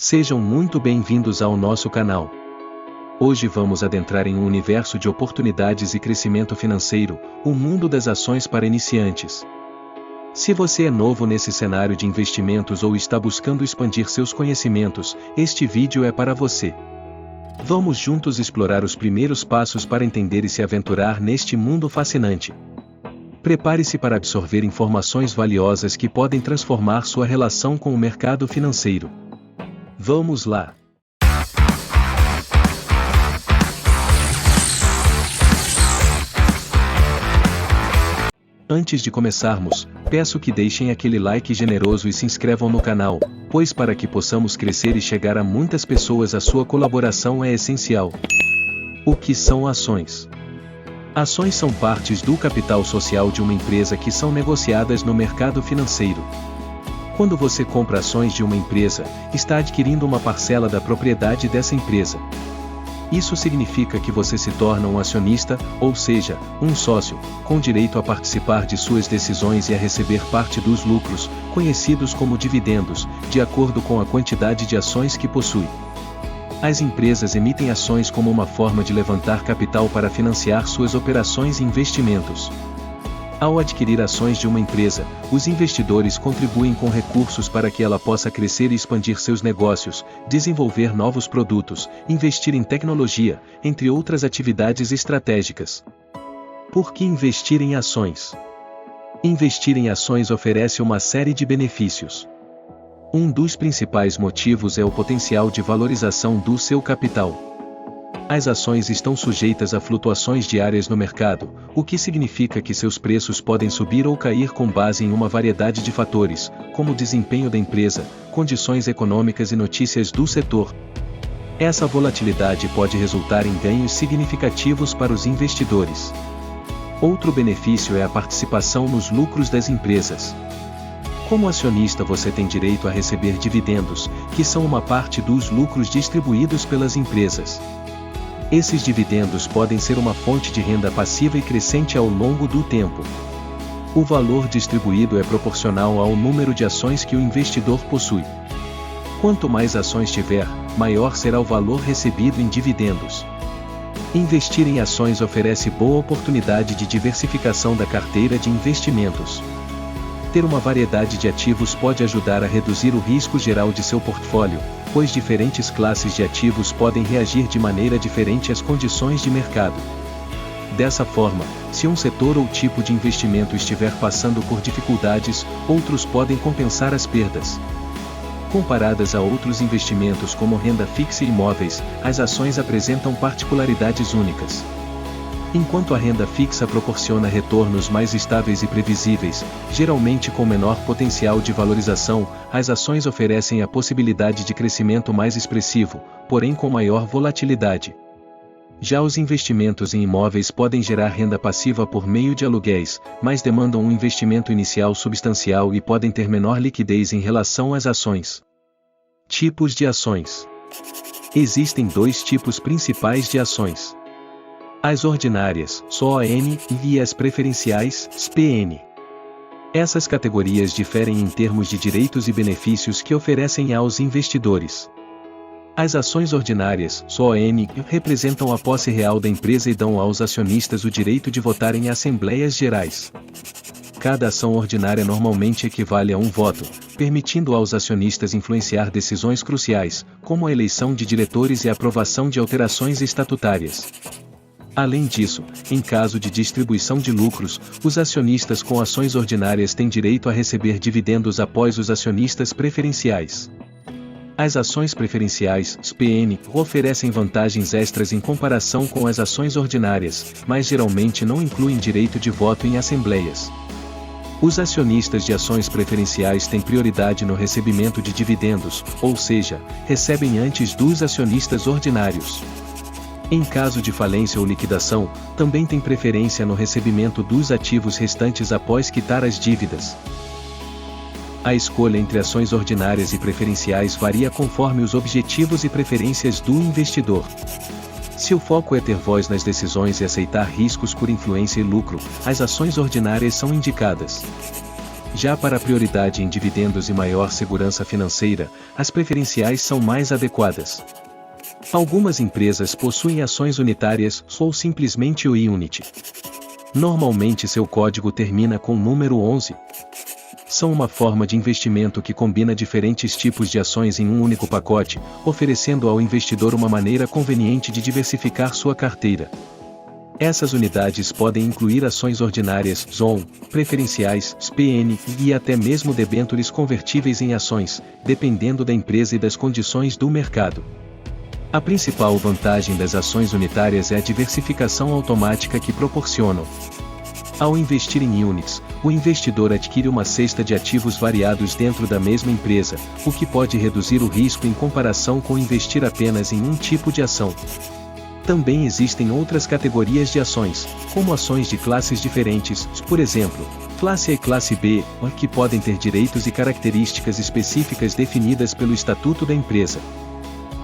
Sejam muito bem-vindos ao nosso canal. Hoje vamos adentrar em um universo de oportunidades e crescimento financeiro, o mundo das ações para iniciantes. Se você é novo nesse cenário de investimentos ou está buscando expandir seus conhecimentos, este vídeo é para você. Vamos juntos explorar os primeiros passos para entender e se aventurar neste mundo fascinante. Prepare-se para absorver informações valiosas que podem transformar sua relação com o mercado financeiro. Vamos lá! Antes de começarmos, peço que deixem aquele like generoso e se inscrevam no canal, pois para que possamos crescer e chegar a muitas pessoas a sua colaboração é essencial. O que são ações? Ações são partes do capital social de uma empresa que são negociadas no mercado financeiro. Quando você compra ações de uma empresa, está adquirindo uma parcela da propriedade dessa empresa. Isso significa que você se torna um acionista, ou seja, um sócio, com direito a participar de suas decisões e a receber parte dos lucros, conhecidos como dividendos, de acordo com a quantidade de ações que possui. As empresas emitem ações como uma forma de levantar capital para financiar suas operações e investimentos. Ao adquirir ações de uma empresa, os investidores contribuem com recursos para que ela possa crescer e expandir seus negócios, desenvolver novos produtos, investir em tecnologia, entre outras atividades estratégicas. Por que investir em ações? Investir em ações oferece uma série de benefícios. Um dos principais motivos é o potencial de valorização do seu capital. As ações estão sujeitas a flutuações diárias no mercado, o que significa que seus preços podem subir ou cair com base em uma variedade de fatores, como o desempenho da empresa, condições econômicas e notícias do setor. Essa volatilidade pode resultar em ganhos significativos para os investidores. Outro benefício é a participação nos lucros das empresas. Como acionista, você tem direito a receber dividendos, que são uma parte dos lucros distribuídos pelas empresas. Esses dividendos podem ser uma fonte de renda passiva e crescente ao longo do tempo. O valor distribuído é proporcional ao número de ações que o investidor possui. Quanto mais ações tiver, maior será o valor recebido em dividendos. Investir em ações oferece boa oportunidade de diversificação da carteira de investimentos. Ter uma variedade de ativos pode ajudar a reduzir o risco geral de seu portfólio, pois diferentes classes de ativos podem reagir de maneira diferente às condições de mercado. Dessa forma, se um setor ou tipo de investimento estiver passando por dificuldades, outros podem compensar as perdas. Comparadas a outros investimentos como renda fixa e imóveis, as ações apresentam particularidades únicas. Enquanto a renda fixa proporciona retornos mais estáveis e previsíveis, geralmente com menor potencial de valorização, as ações oferecem a possibilidade de crescimento mais expressivo, porém com maior volatilidade. Já os investimentos em imóveis podem gerar renda passiva por meio de aluguéis, mas demandam um investimento inicial substancial e podem ter menor liquidez em relação às ações. Tipos de ações. Existem dois tipos principais de ações: as ordinárias, SON, e as preferenciais, SPN. Essas categorias diferem em termos de direitos e benefícios que oferecem aos investidores. As ações ordinárias, SON, representam a posse real da empresa e dão aos acionistas o direito de votar em assembleias gerais. Cada ação ordinária normalmente equivale a um voto, permitindo aos acionistas influenciar decisões cruciais, como a eleição de diretores e a aprovação de alterações estatutárias. Além disso, em caso de distribuição de lucros, os acionistas com ações ordinárias têm direito a receber dividendos após os acionistas preferenciais. As ações preferenciais, SPN, oferecem vantagens extras em comparação com as ações ordinárias, mas geralmente não incluem direito de voto em assembleias. Os acionistas de ações preferenciais têm prioridade no recebimento de dividendos, ou seja, recebem antes dos acionistas ordinários. Em caso de falência ou liquidação, também tem preferência no recebimento dos ativos restantes após quitar as dívidas. A escolha entre ações ordinárias e preferenciais varia conforme os objetivos e preferências do investidor. Se o foco é ter voz nas decisões e aceitar riscos por influência e lucro, as ações ordinárias são indicadas. Já para a prioridade em dividendos e maior segurança financeira, as preferenciais são mais adequadas. Algumas empresas possuem ações unitárias ou simplesmente o Unity. Normalmente seu código termina com o número 11. São uma forma de investimento que combina diferentes tipos de ações em um único pacote, oferecendo ao investidor uma maneira conveniente de diversificar sua carteira. Essas unidades podem incluir ações ordinárias, ZON, preferenciais, SPN e até mesmo debêntures convertíveis em ações, dependendo da empresa e das condições do mercado. A principal vantagem das ações unitárias é a diversificação automática que proporcionam. Ao investir em units, o investidor adquire uma cesta de ativos variados dentro da mesma empresa, o que pode reduzir o risco em comparação com investir apenas em um tipo de ação. Também existem outras categorias de ações, como ações de classes diferentes, por exemplo, classe A e classe B, que podem ter direitos e características específicas definidas pelo estatuto da empresa.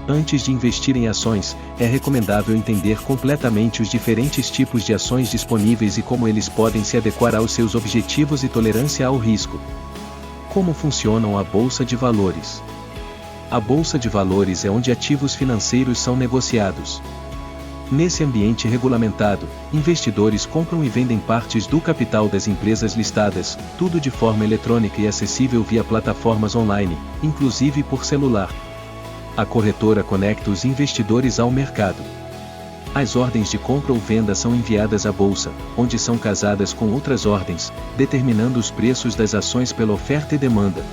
Antes de investir em ações, é recomendável entender completamente os diferentes tipos de ações disponíveis e como eles podem se adequar aos seus objetivos e tolerância ao risco. Como funcionam a Bolsa de Valores? A Bolsa de Valores é onde ativos financeiros são negociados. Nesse ambiente regulamentado, investidores compram e vendem partes do capital das empresas listadas, tudo de forma eletrônica e acessível via plataformas online, inclusive por celular. A corretora conecta os investidores ao mercado. As ordens de compra ou venda são enviadas à bolsa, onde são casadas com outras ordens, determinando os preços das ações pela oferta e demanda.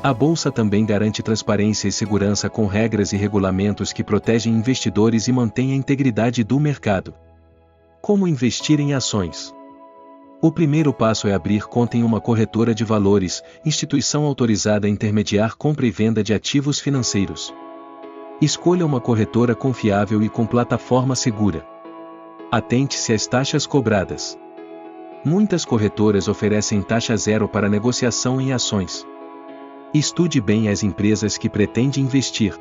A bolsa também garante transparência e segurança com regras e regulamentos que protegem investidores e mantêm a integridade do mercado. Como investir em ações? O primeiro passo é abrir conta em uma corretora de valores, instituição autorizada a intermediar compra e venda de ativos financeiros. Escolha uma corretora confiável e com plataforma segura. Atente-se às taxas cobradas. Muitas corretoras oferecem taxa zero para negociação em ações. Estude bem as empresas que pretende investir.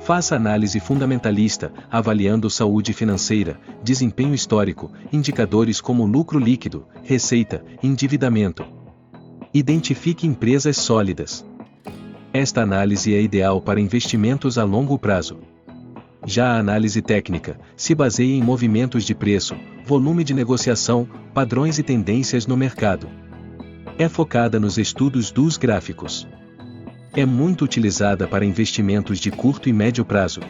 Faça análise fundamentalista, avaliando saúde financeira, desempenho histórico, indicadores como lucro líquido, receita, endividamento. Identifique empresas sólidas. Esta análise é ideal para investimentos a longo prazo. Já a análise técnica se baseia em movimentos de preço, volume de negociação, padrões e tendências no mercado. É focada nos estudos dos gráficos. É muito utilizada para investimentos de curto e médio prazo.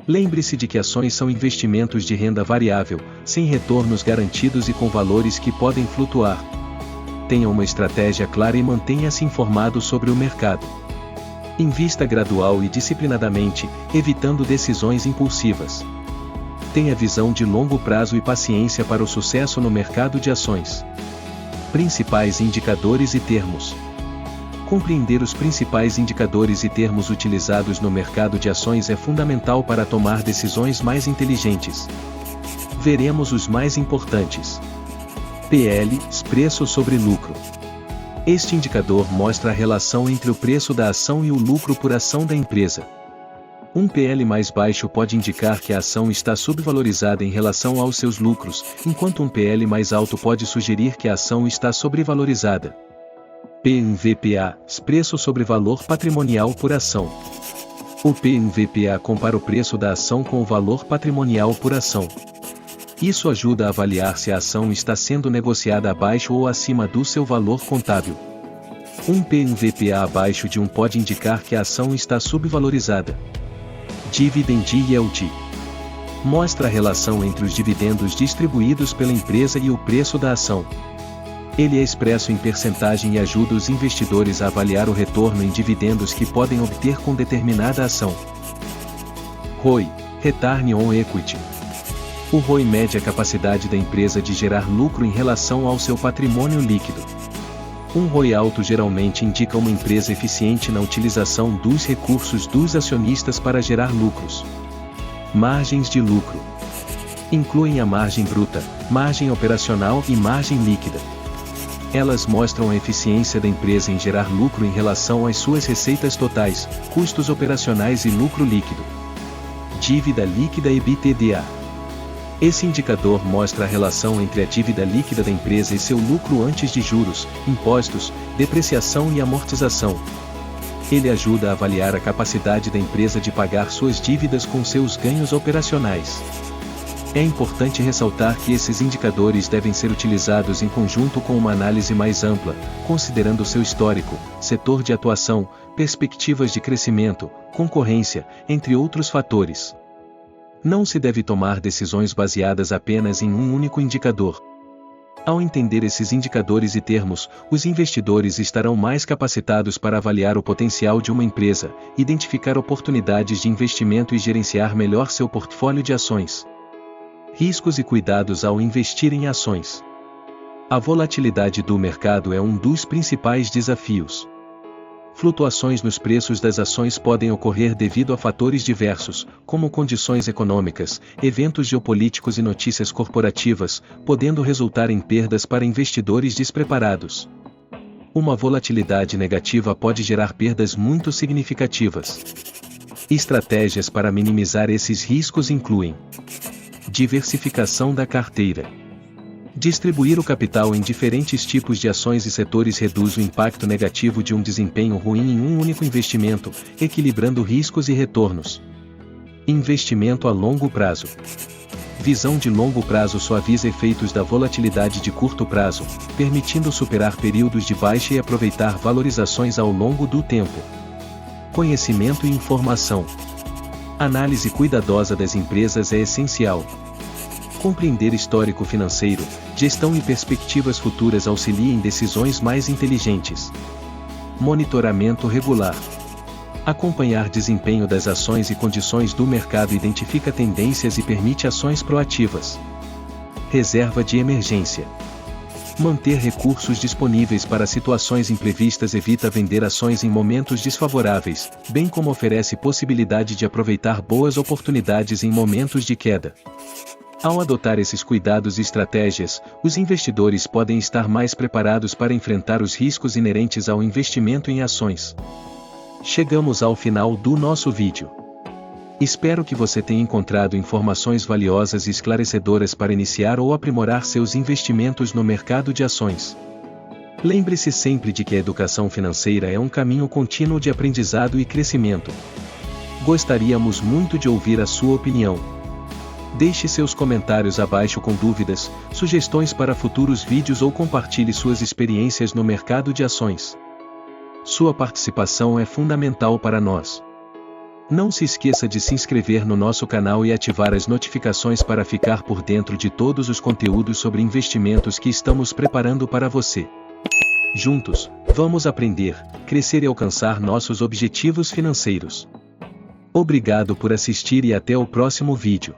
Lembre-se de que ações são investimentos de renda variável, sem retornos garantidos e com valores que podem flutuar. Tenha uma estratégia clara e mantenha-se informado sobre o mercado. Invista gradual e disciplinadamente, evitando decisões impulsivas. Tenha visão de longo prazo e paciência para o sucesso no mercado de ações. Principais indicadores e termos. Compreender os principais indicadores e termos utilizados no mercado de ações é fundamental para tomar decisões mais inteligentes. Veremos os mais importantes. PL, preço sobre lucro. Este indicador mostra a relação entre o preço da ação e o lucro por ação da empresa. Um PL mais baixo pode indicar que a ação está subvalorizada em relação aos seus lucros, enquanto um PL mais alto pode sugerir que a ação está sobrevalorizada. PNVPA, preço sobre valor patrimonial por ação. O PNVPA compara o preço da ação com o valor patrimonial por ação. Isso ajuda a avaliar se a ação está sendo negociada abaixo ou acima do seu valor contábil. Um PNVPA abaixo de 1 pode indicar que a ação está subvalorizada. Dividend Yield. Mostra a relação entre os dividendos distribuídos pela empresa e o preço da ação. Ele é expresso em percentagem e ajuda os investidores a avaliar o retorno em dividendos que podem obter com determinada ação. ROI, Return on Equity. O ROI mede a capacidade da empresa de gerar lucro em relação ao seu patrimônio líquido. Um ROI alto geralmente indica uma empresa eficiente na utilização dos recursos dos acionistas para gerar lucros. Margens de lucro. Incluem a margem bruta, margem operacional e margem líquida. Elas mostram a eficiência da empresa em gerar lucro em relação às suas receitas totais, custos operacionais e lucro líquido. Dívida líquida EBITDA. Esse indicador mostra a relação entre a dívida líquida da empresa e seu lucro antes de juros, impostos, depreciação e amortização. Ele ajuda a avaliar a capacidade da empresa de pagar suas dívidas com seus ganhos operacionais. É importante ressaltar que esses indicadores devem ser utilizados em conjunto com uma análise mais ampla, considerando seu histórico, setor de atuação, perspectivas de crescimento, concorrência, entre outros fatores. Não se deve tomar decisões baseadas apenas em um único indicador. Ao entender esses indicadores e termos, os investidores estarão mais capacitados para avaliar o potencial de uma empresa, identificar oportunidades de investimento e gerenciar melhor seu portfólio de ações. Riscos e cuidados ao investir em ações. A volatilidade do mercado é um dos principais desafios. Flutuações nos preços das ações podem ocorrer devido a fatores diversos, como condições econômicas, eventos geopolíticos e notícias corporativas, podendo resultar em perdas para investidores despreparados. Uma volatilidade negativa pode gerar perdas muito significativas. Estratégias para minimizar esses riscos incluem: diversificação da carteira. Distribuir o capital em diferentes tipos de ações e setores reduz o impacto negativo de um desempenho ruim em um único investimento, equilibrando riscos e retornos. Investimento a longo prazo. Visão de longo prazo suaviza efeitos da volatilidade de curto prazo, permitindo superar períodos de baixa e aproveitar valorizações ao longo do tempo. Conhecimento e informação. Análise cuidadosa das empresas é essencial. Compreender histórico financeiro, gestão e perspectivas futuras auxilia em decisões mais inteligentes. Monitoramento regular. Acompanhar desempenho das ações e condições do mercado identifica tendências e permite ações proativas. Reserva de emergência. Manter recursos disponíveis para situações imprevistas evita vender ações em momentos desfavoráveis, bem como oferece possibilidade de aproveitar boas oportunidades em momentos de queda. Ao adotar esses cuidados e estratégias, os investidores podem estar mais preparados para enfrentar os riscos inerentes ao investimento em ações. Chegamos ao final do nosso vídeo. Espero que você tenha encontrado informações valiosas e esclarecedoras para iniciar ou aprimorar seus investimentos no mercado de ações. Lembre-se sempre de que a educação financeira é um caminho contínuo de aprendizado e crescimento. Gostaríamos muito de ouvir a sua opinião. Deixe seus comentários abaixo com dúvidas, sugestões para futuros vídeos ou compartilhe suas experiências no mercado de ações. Sua participação é fundamental para nós. Não se esqueça de se inscrever no nosso canal e ativar as notificações para ficar por dentro de todos os conteúdos sobre investimentos que estamos preparando para você. Juntos, vamos aprender, crescer e alcançar nossos objetivos financeiros. Obrigado por assistir e até o próximo vídeo.